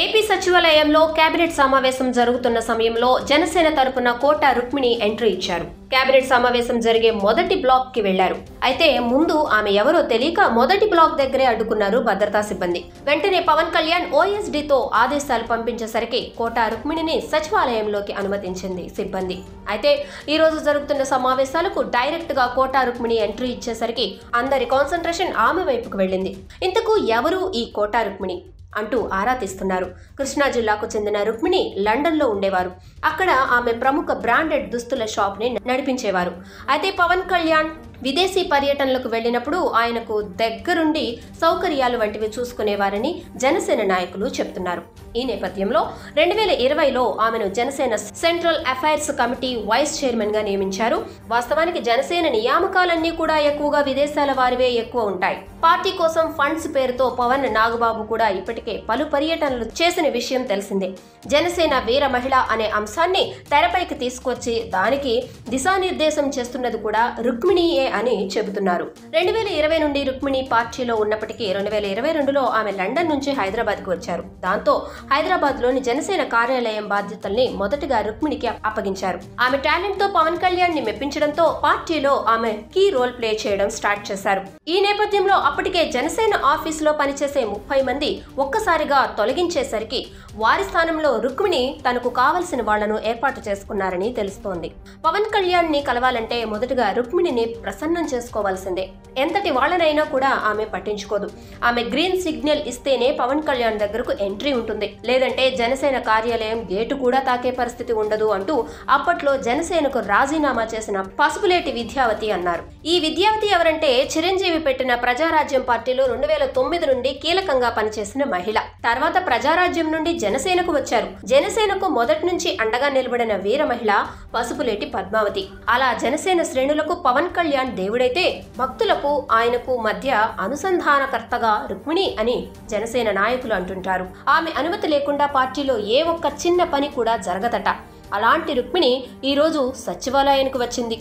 AP సచివాలయంలో cabinet సమావేశం జరుగుతున్న సమయంలో జనసేన తరపున కోట రుక్మిణి ఎంట్రీ ఇచ్చారు. కేబినెట్ సమావేశం జరిగే మొదటి బ్లాక్ కి వెళ్లారు. అయితే ముందు ఆమె ఎవరో తెలియక మొదటి బ్లాక్ దగ్గరే అడ్డుకున్నారు భద్రతా సిబ్బంది. వెంటనే పవన్ కళ్యాణ్ ఓఎస్డీతో ఆదేశాలు పంపించేసరికి కోట రుక్మిణిని సచివాలయంలోకి అనుమతించింది సిబ్బంది. అయితే ఈ రోజు జరుగుతున్న సమావేశాలకు డైరెక్ట్ గా కోట రుక్మిణి ఎంట్రీ ఇచ్చేసరికి అందరి కాన్సంట్రేషన్ ఆమె వైపుకు వెళ్ళింది. ఇంతకు ఎవరు ఈ కోట రుక్మిణి అంటూ ఆరా తీస్తున్నారు. కృష్ణా జిల్లాకు చెందిన రుక్మిణి లండన్లో ఉండేవారు. అక్కడ ఆమె ప్రముఖ బ్రాండెడ్ దుస్తుల షాప్ ని నడిపించేవారు. అయితే పవన్ కళ్యాణ్ విదేశీ పర్యటనలకు వెళ్లినప్పుడు ఆయనకు దగ్గరుండి సౌకర్యాలు వంటివి చూసుకునేవారని జనసేన నాయకులు చెప్తున్నారు. ఈ నేపథ్యంలో 2020లో ఆమెను Janasena central affairs committee vice chairman గా నియమించారు. వాస్తవానికి జనసేన నియామకాలన్నీ కూడా ఎక్కువగా విదేశాల వారివే ఎక్కువ ఉంటాయి. పార్టీ కోసం ఫండ్స్ పేరుతో పవన్ నాగబాబు కూడా ఇప్పటికే పలు పర్యటనలు చేసిన విషయం తెలిసిందే. జనసేన వీర మహిళ అనే అంశాన్ని తెరపైకి తీసుకొచ్చి దానికి దిశానిర్దేశం చేస్తున్నది కూడా రుక్మిణియే అని చెబుతున్నారు. 2020 నుండి రుక్మిణి పార్టీలో ఉన్నప్పటికీ 2022లో ఆమె లండన్ నుంచి హైదరాబాద్ కు వచ్చారు. దాంతో హైదరాబాద్ లోని జనసేన కార్యాలయం బాధ్యతల్ని మొదటగా రుక్మిణికి అప్పగించారు. ఆమె టాలెంట్ తో పవన్ కళ్యాణ్ ని మెప్పించడంతో పార్టీలో ఆమె కీ రోల్ ప్లే చేయడం స్టార్ట్ చేశారు. ఈ నేపథ్యంలో అప్పటికే జనసేన ఆఫీస్ లో పనిచేసే 30 మంది ఒక్కసారిగా తొలగించేసరికి వారి స్థానంలో రుక్మిణి తనకు కావలసిన వాళ్లను ఏర్పాటు చేసుకున్నారని తెలుస్తోంది. పవన్ కళ్యాణ్ ని కలవాలంటే మొదటగా రుక్మిణిని ప్రసన్నం చేసుకోవాల్సిందే. ఎంతటి వాళ్ళనైనా కూడా ఆమె పట్టించుకోదు. ఆమె గ్రీన్ సిగ్నల్ ఇస్తేనే పవన్ కళ్యాణ్ దగ్గరకు ఎంట్రీ ఉంటుంది, లేదంటే జనసేన కార్యాలయం గేటు కూడా తాకే పరిస్థితి ఉండదు అంటూ అప్పట్లో జనసేనకు రాజీనామా చేసిన పసుపులేటి విద్యావతి అన్నారు. ఈ విద్యావతి ఎవరంటే చిరంజీవి పెట్టిన ప్రజారాజ్యం పార్టీలో 2009 నుండి కీలకంగా పనిచేసిన మహిళ. తర్వాత ప్రజారాజ్యం నుండి జనసేనకు వచ్చారు. జనసేనకు మొదటి నుంచి అండగా నిలబడిన వీర మహిళ పసుపులేటి పద్మావతి. అలా జనసేన శ్రేణులకు పవన్ కళ్యాణ్ దేవుడైతే భక్తులకు ఆయనకు మధ్య అనుసంధానకర్తగా రుక్మిణి అని జనసేన నాయకులు అంటుంటారు. ఆమె అనుమతి లేకుండా పార్టీలో ఏ ఒక్క చిన్న పని కూడా జరగదట. అలాంటి రుక్మిణి ఈ రోజు సచివాలయానికి వచ్చింది.